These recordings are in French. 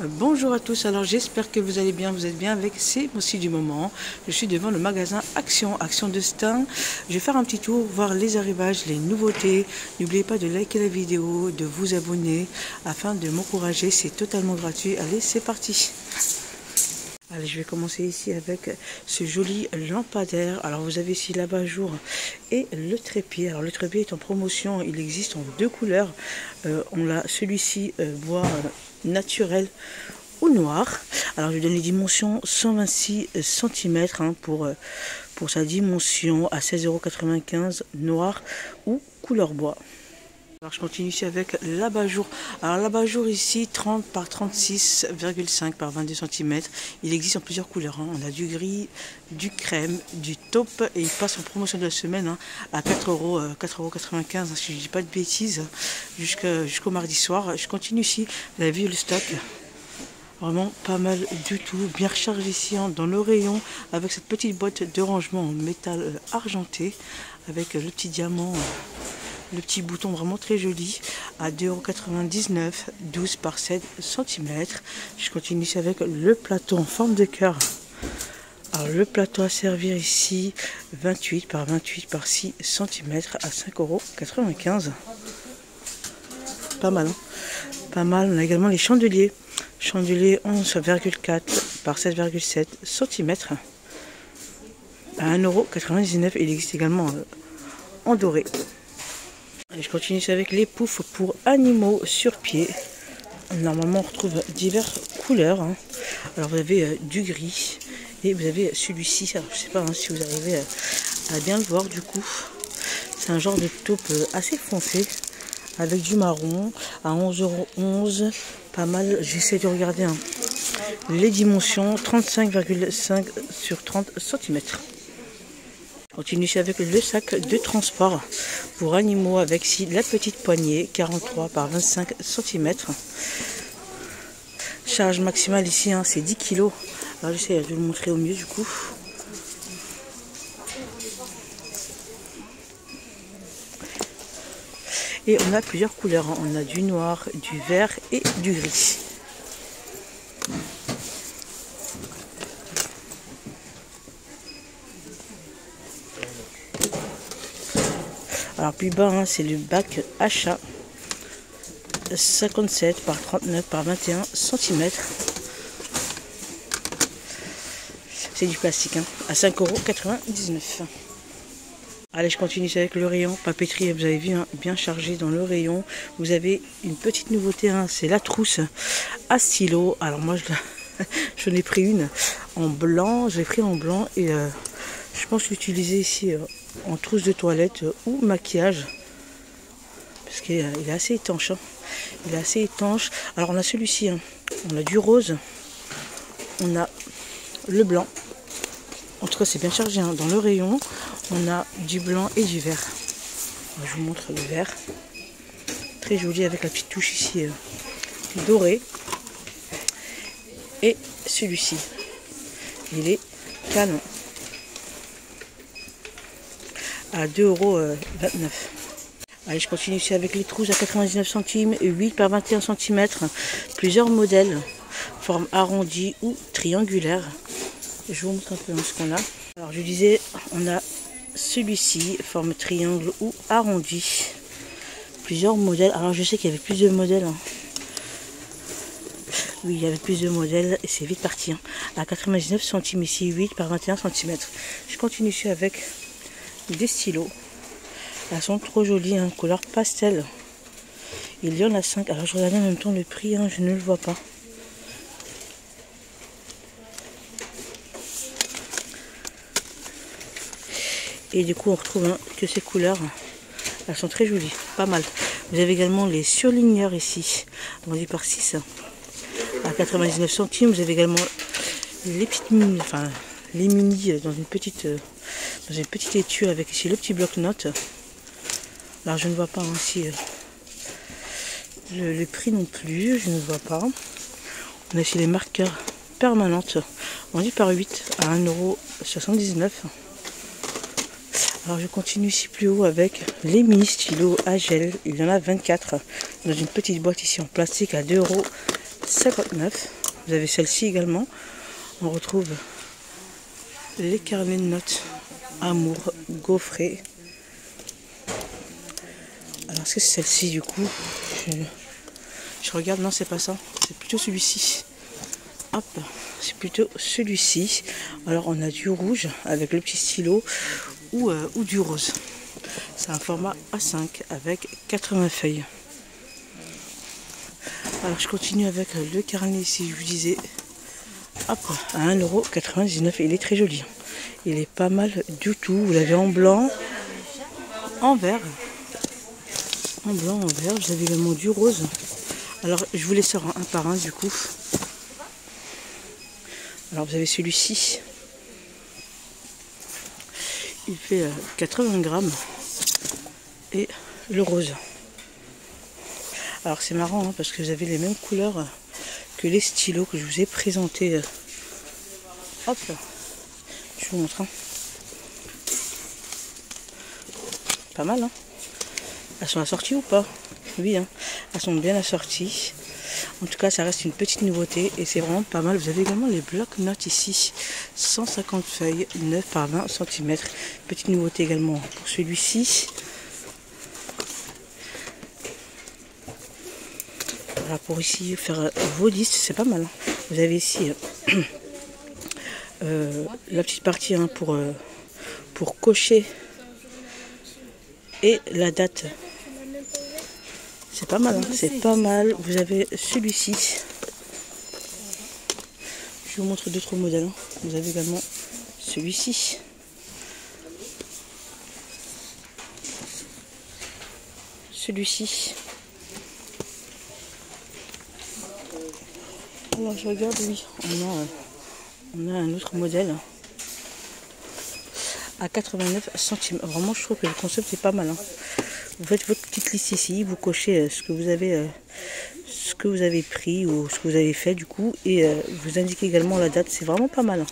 Bonjour à tous, alors j'espère que vous allez bien, vous êtes bien avec C'est aussi du moment. Je suis devant le magasin Action Destin. Je vais faire un petit tour, voir les arrivages, les nouveautés. N'oubliez pas de liker la vidéo, de vous abonner afin de m'encourager, c'est totalement gratuit. Allez, c'est parti. Allez, je vais commencer ici avec ce joli lampadaire. Alors vous avez ici l'abat-jour et le trépied. Alors le trépied est en promotion, il existe en deux couleurs. On a celui-ci bois naturel ou noir. Alors je donne les dimensions 126 cm pour sa dimension à 16,95 € noir ou couleur bois. Alors je continue ici avec l'abat-jour. Alors l'abat-jour ici 30 par 36,5 par 22 cm. Il existe en plusieurs couleurs. On a du gris, du crème, du taupe et il passe en promotion de la semaine à 4,95 €, si je ne dis pas de bêtises, jusqu'au mardi soir. Je continue ici. Vous avez vu le stock. Vraiment pas mal du tout. Bien rechargé ici dans le rayon avec cette petite boîte de rangement en métal argenté avec le petit diamant. Le petit bouton vraiment très joli à 2,99 €, 12 par 7 cm. Je continue ici avec le plateau en forme de cœur. Alors le plateau à servir ici 28 par 28 par 6 cm à 5,95 €. Pas mal, hein, pas mal. On a également les chandeliers. Chandelier 11,4 par 7,7 cm à 1,99 €. Il existe également en doré. Et je continue avec les poufs pour animaux sur pied. Normalement on retrouve diverses couleurs. Alors vous avez du gris et vous avez celui-ci. Je ne sais pas si vous arrivez à bien le voir du coup. C'est un genre de taupe assez foncé avec du marron à 11,11 €. Pas mal, j'essaie de regarder les dimensions 35,5 sur 30 cm. Continue avec le sac de transport pour animaux avec ici la petite poignée 43 par 25 cm. Charge maximale ici c'est 10 kg. Alors j'essaie de vous le montrer au mieux du coup. Et on a plusieurs couleurs. On a du noir, du vert et du gris. Alors plus bas, c'est le bac achat 57 par 39 par 21 cm. C'est du plastique à 5,99 €. Allez, je continue avec le rayon papeterie. Vous avez vu, bien chargé dans le rayon. Vous avez une petite nouveauté, c'est la trousse à stylo. Alors moi, je l'ai pris une en blanc. Je l'ai pris en blanc et je pense l'utiliser ici en trousse de toilette ou maquillage. Parce qu'il est assez étanche. Il est assez étanche. Alors on a celui-ci. On a du rose. On a le blanc. En tout cas, c'est bien chargé dans le rayon. On a du blanc et du vert. Je vous montre le vert. Très joli avec la petite touche ici dorée. Et celui-ci, il est canon. À 2,29 €. Allez, je continue ici avec les trousses à 99 centimes, 8 par 21 cm. Plusieurs modèles, forme arrondie ou triangulaire. Je vous montre un peu ce qu'on a. Alors je disais, on a celui-ci, forme triangle ou arrondi. Plusieurs modèles. Alors je sais qu'il y avait plus de modèles. Oui, il y avait plus de modèles et c'est vite parti. À 99 centimes ici, 8 par 21 cm. Je continue ici avec des stylos. Elles sont trop jolies, couleur pastel. Il y en a 5. Alors je regarde en même temps le prix, je ne le vois pas. Et du coup on retrouve que ces couleurs. Elles sont très jolies, pas mal. Vous avez également les surligneurs ici, vendus par 6 à 99 centimes. Vous avez également les petites mini, les mini dans une petite étui avec ici le petit bloc-notes. Alors je ne vois pas ici le prix non plus, je ne vois pas. On a ici les marqueurs permanentes vendus par 8 à 1,79 €. Alors je continue ici plus haut avec les mini stylos à gel. Il y en a 24 dans une petite boîte ici en plastique à 2,59 €. €. Vous avez celle-ci également. On retrouve les carnets de notes Amour gaufrés. Alors est-ce que c'est celle-ci du coup? Je regarde, non c'est pas ça, c'est plutôt celui-ci. Hop, c'est plutôt celui-ci. Alors on a du rouge avec le petit stylo ou du rose. C'est un format A5 avec 80 feuilles. Alors je continue avec le carnet ici, je vous disais. Hop, à 1,99 €. Il est très joli. Il est pas mal du tout. Vous l'avez en blanc, en vert. En blanc, en vert. Vous avez également du rose. Alors je vous les sors un par un du coup. Alors vous avez celui-ci. Il fait 80 grammes. Et le rose. Alors c'est marrant hein, parce que vous avez les mêmes couleurs que les stylos que je vous ai présentés. Hop, je vous montre. Hein. Pas mal, hein. Elles sont assorties ou pas? Oui, hein. Elles sont bien assorties. En tout cas, ça reste une petite nouveauté et c'est vraiment pas mal. Vous avez également les blocs-notes ici. 150 feuilles, 9 par 20 cm. Petite nouveauté également pour celui-ci. Voilà, pour ici faire vos listes, c'est pas mal. Hein. Vous avez ici la petite partie hein, pour cocher et la date. C'est pas mal, hein, c'est pas mal. Vous avez celui-ci. Je vous montre d'autres modèles. Hein. Vous avez également celui-ci. Celui-ci. Alors je regarde, oui, on a un autre modèle à 89 centimes. Vraiment, je trouve que le concept est pas mal. Hein. Vous faites votre petite liste ici, vous cochez ce que vous avez pris ou ce que vous avez fait du coup, et vous indiquez également la date. C'est vraiment pas mal. Hein.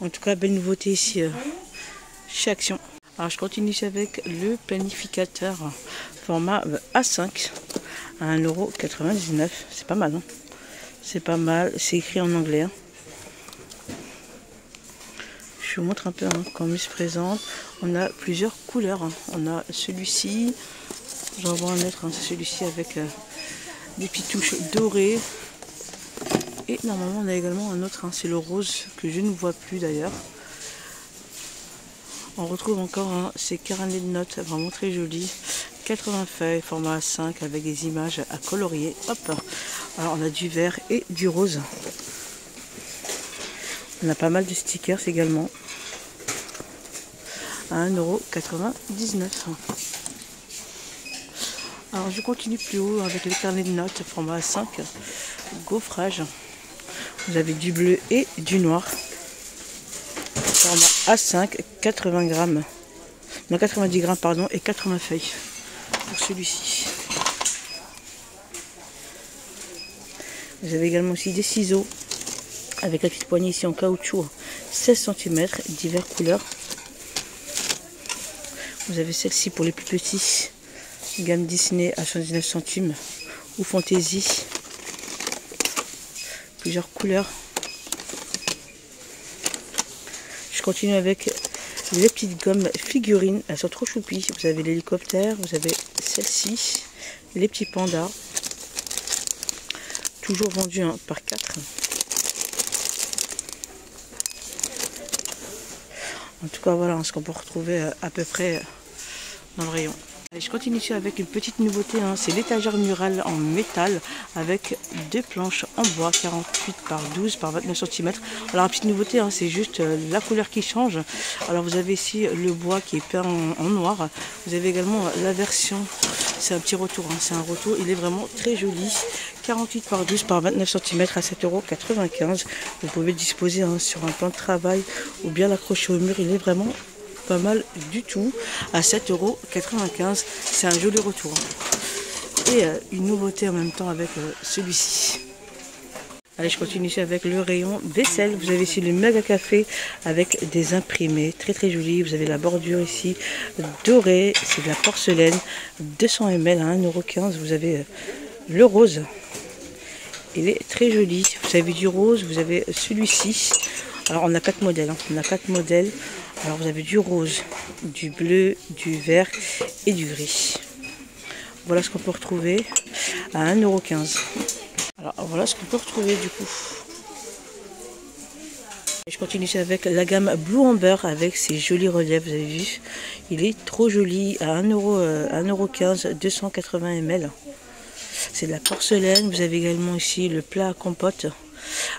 En tout cas, belle nouveauté ici chez Action. Alors je continue avec le planificateur format A5 à 1,99 €. C'est pas mal. Hein. C'est pas mal. C'est écrit en anglais. Hein. Je vous montre un peu hein, comment il se présente. On a plusieurs couleurs. Hein. On a celui-ci. J'en vois un autre. Hein. C'est celui-ci avec des petites touches dorées. Et normalement, on a également un autre. Hein. C'est le rose que je ne vois plus d'ailleurs. On retrouve encore hein, ces carnets de notes vraiment très jolis. 80 feuilles, format A5 avec des images à colorier. Hop. Alors on a du vert et du rose. On a pas mal de stickers également. À 1,99 €. Alors je continue plus haut avec les carnets de notes format A5. Gaufrage. Vous avez du bleu et du noir. Format A5, 80 grammes. Non, 90 grammes pardon, et 80 feuilles. Pour celui-ci. Vous avez également aussi des ciseaux avec la petite poignée ici en caoutchouc, 16 cm, diverses couleurs. Vous avez celle-ci pour les plus petits, gamme Disney à 79 centimes ou Fantasy. Plusieurs couleurs. Je continue avec les petites gommes figurines, elles sont trop choupies. Vous avez l'hélicoptère, vous avez celle-ci, les petits pandas, toujours vendus hein, par 4. En tout cas voilà ce qu'on peut retrouver à peu près dans le rayon. Et je continue ici avec une petite nouveauté, hein, c'est l'étagère murale en métal avec deux planches en bois 48 par 12 par 29 cm. Alors la petite nouveauté, hein, c'est juste la couleur qui change. Alors vous avez ici le bois qui est peint en noir. Vous avez également la version, c'est un petit retour, hein, c'est un retour, il est vraiment très joli. 48 par 12 par 29 cm à 7,95 €. Vous pouvez le disposer hein, sur un plan de travail ou bien l'accrocher au mur, il est vraiment pas mal du tout à 7,95 €. C'est un joli retour et une nouveauté en même temps avec celui-ci. Allez, je continue ici avec le rayon vaisselle. Vous avez ici le méga café avec des imprimés très très jolis. Vous avez la bordure ici dorée, c'est de la porcelaine, 200 ml à 1,15 €. Vous avez le rose, il est très joli. Vous avez du rose, vous avez celui-ci. Alors on a 4 modèles, on a 4 modèles. Alors vous avez du rose, du bleu, du vert et du gris. Voilà ce qu'on peut retrouver à 1,15 €. Alors voilà ce qu'on peut retrouver du coup. Et je continue avec la gamme Blue Amber avec ses jolis reliefs, vous avez vu. Il est trop joli à 1,15 €, 280 ml. C'est de la porcelaine. Vous avez également ici le plat à compote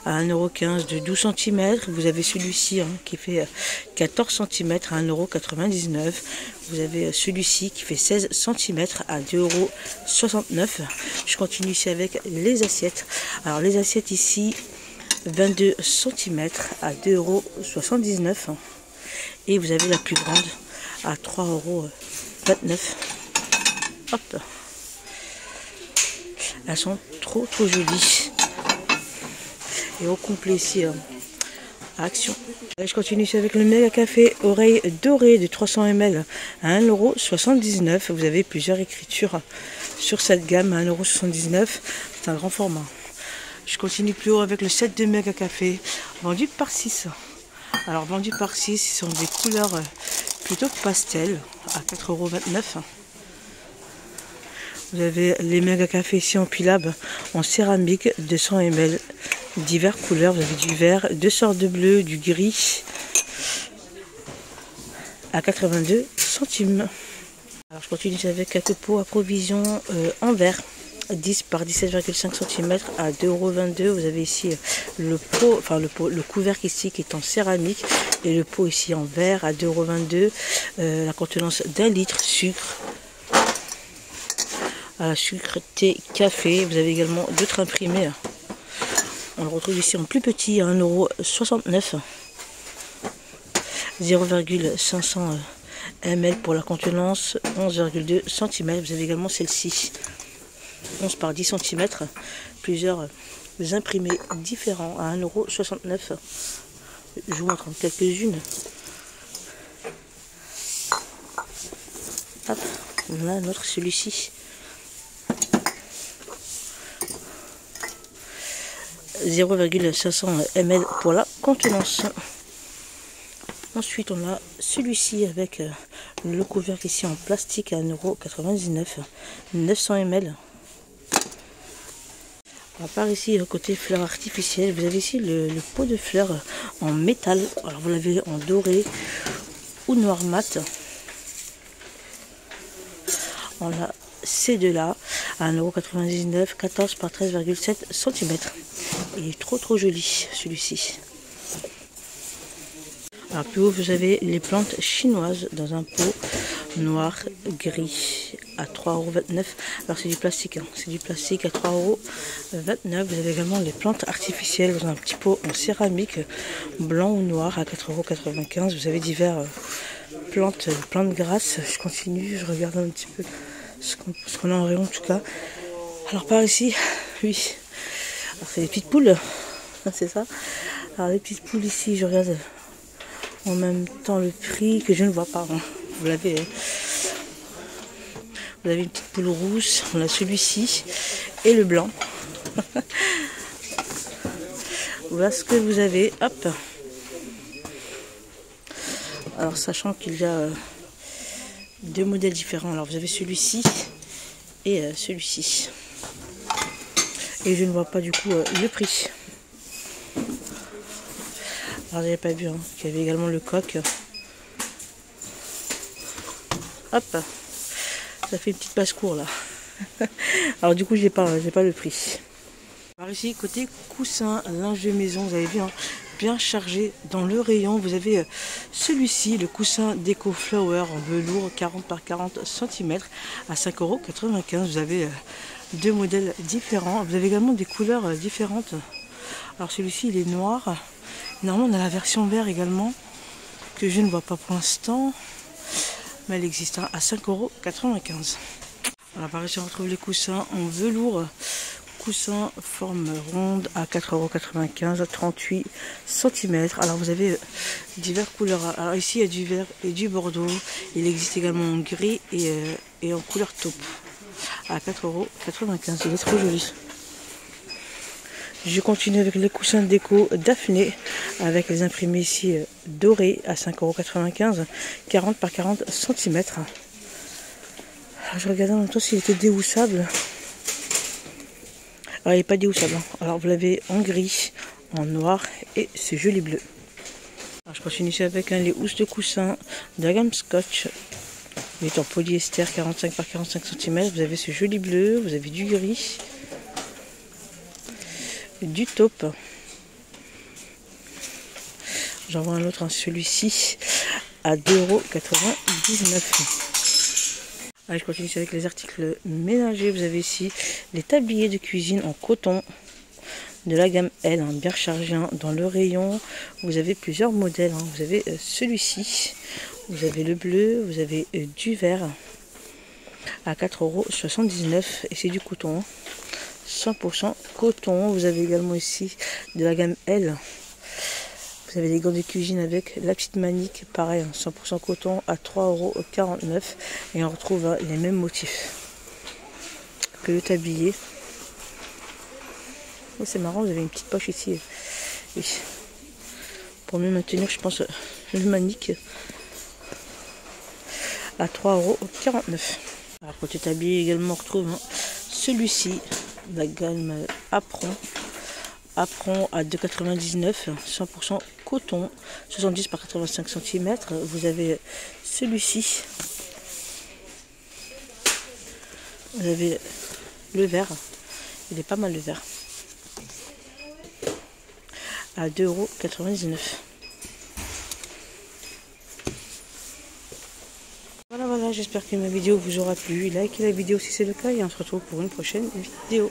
à 1,15 € de 12 cm. Vous avez celui-ci qui fait 14 cm à 1,99 €. Vous avez celui-ci qui fait 16 cm à 2,69 €. Je continue ici avec les assiettes. Alors les assiettes ici, 22 cm à 2,79 €. Et vous avez la plus grande à 3,29 €. Hop. Elles sont trop jolies. Et au complet ici, Action. Allez, je continue ici avec le méga café oreille dorée de 300 ml à 1,79 €. Vous avez plusieurs écritures sur cette gamme à 1,79 €. C'est un grand format. Je continue plus haut avec le set de méga café vendu par 6. Alors vendu par 6, ce sont des couleurs plutôt pastel à 4,29 €. Vous avez les méga cafés ici empilable en céramique 200 ml, diverses couleurs. Vous avez du vert, deux sortes de bleu, du gris à 82 centimes. Alors je continue avec quelques pots à provision en verre 10 par 17,5 cm à 2,22 €. Vous avez ici le pot, le couvercle ici qui est en céramique et le pot ici en verre à 2,22 €. La contenance d'1 litre, sucre. Sucre, thé, café. Vous avez également d'autres imprimés. On le retrouve ici en plus petit à 1,69 €. 0,500 ml pour la contenance, 11,2 cm. Vous avez également celle-ci, 11 par 10 cm. Plusieurs imprimés différents à 1,69 €. Je vous montre quelques-unes. Hop, on a notre celui-ci. 0,500 ml pour la contenance. Ensuite, on a celui-ci avec le couvercle ici en plastique à 1,99 €, 900 ml. Par ici, côté fleurs artificielles, vous avez ici le pot de fleurs en métal. Alors, vous l'avez en doré ou noir mat. On a ces deux-là à 1,99 €, 14 par 13,7 cm. Il est trop joli celui-ci. Alors plus haut, vous avez les plantes chinoises dans un pot noir gris à 3,29 €. Alors c'est du plastique, c'est du plastique à 3,29 €. Vous avez également les plantes artificielles dans un petit pot en céramique blanc ou noir à 4,95 €. Vous avez divers plantes grasses. Je continue, je regarde un petit peu ce qu'on a en rayon en tout cas. Alors par ici, oui. Alors c'est des petites poules, c'est ça. Alors les petites poules ici, je regarde en même temps le prix que je ne vois pas. Vous l'avez. Vous avez une petite poule rousse, on a celui-ci et le blanc. Voilà ce que vous avez. Hop. Alors sachant qu'il y a deux modèles différents. Alors vous avez celui-ci et celui-ci. Et je ne vois pas du coup le prix. Alors j'avais pas vu qu'il y avait également le coq. Hop, ça fait une petite basse-cour là. Alors du coup j'ai pas le prix. Par ici côté coussin, linge de maison, vous avez vu bien chargé dans le rayon. Vous avez celui-ci, le coussin Déco Flower en velours 40 par 40 cm à 5,95 €. Vous avez deux modèles différents. Vous avez également des couleurs différentes. Alors celui-ci il est noir. Normalement on a la version vert également que je ne vois pas pour l'instant, mais elle existe à 5,95 €. Alors par ici on retrouve les coussins en velours coussin forme ronde à 4,95 €, 38 cm. Alors vous avez diverses couleurs. Alors ici il y a du vert et du bordeaux. Il existe également en gris et en couleur taupe à 4,95 €. Il est trop joli. Je continue avec les coussins déco Daphné avec les imprimés ici dorés à 5,95 €, 40 par 40 cm. Je regardais en même temps s'il était déhoussable. Alors, il n'est pas déhoussable. Alors vous l'avez en gris, en noir et ce joli bleu. Alors, je continue ici avec les housses de coussin de la gamme Scotch. Il est en polyester 45 par 45 cm. Vous avez ce joli bleu, vous avez du gris, du taupe. J'en vois un autre, celui-ci à 2,99 €. Allez, je continue avec les articles ménagers. Vous avez ici les tabliers de cuisine en coton de la gamme L, bien rechargé. Dans le rayon, vous avez plusieurs modèles. Vous avez celui-ci, vous avez le bleu, vous avez du vert à 4,79 € et c'est du coton, 100% coton. Vous avez également ici de la gamme L. Vous avez les gants de cuisine avec la petite manique, pareil, 100% coton à 3,49 € et on retrouve les mêmes motifs que le tablier. Oh, c'est marrant, vous avez une petite poche ici. Oui. Pour mieux maintenir, je pense, le manique à 3,49 €. Alors côté tablier également, on retrouve celui-ci, la gamme Apron. Apron à 2,99 €, 100% coton, 70 par 85 cm. Vous avez celui-ci. Vous avez le vert. Il est pas mal le vert. À 2,99 €. Voilà, j'espère que ma vidéo vous aura plu. Likez la vidéo si c'est le cas et on se retrouve pour une prochaine vidéo.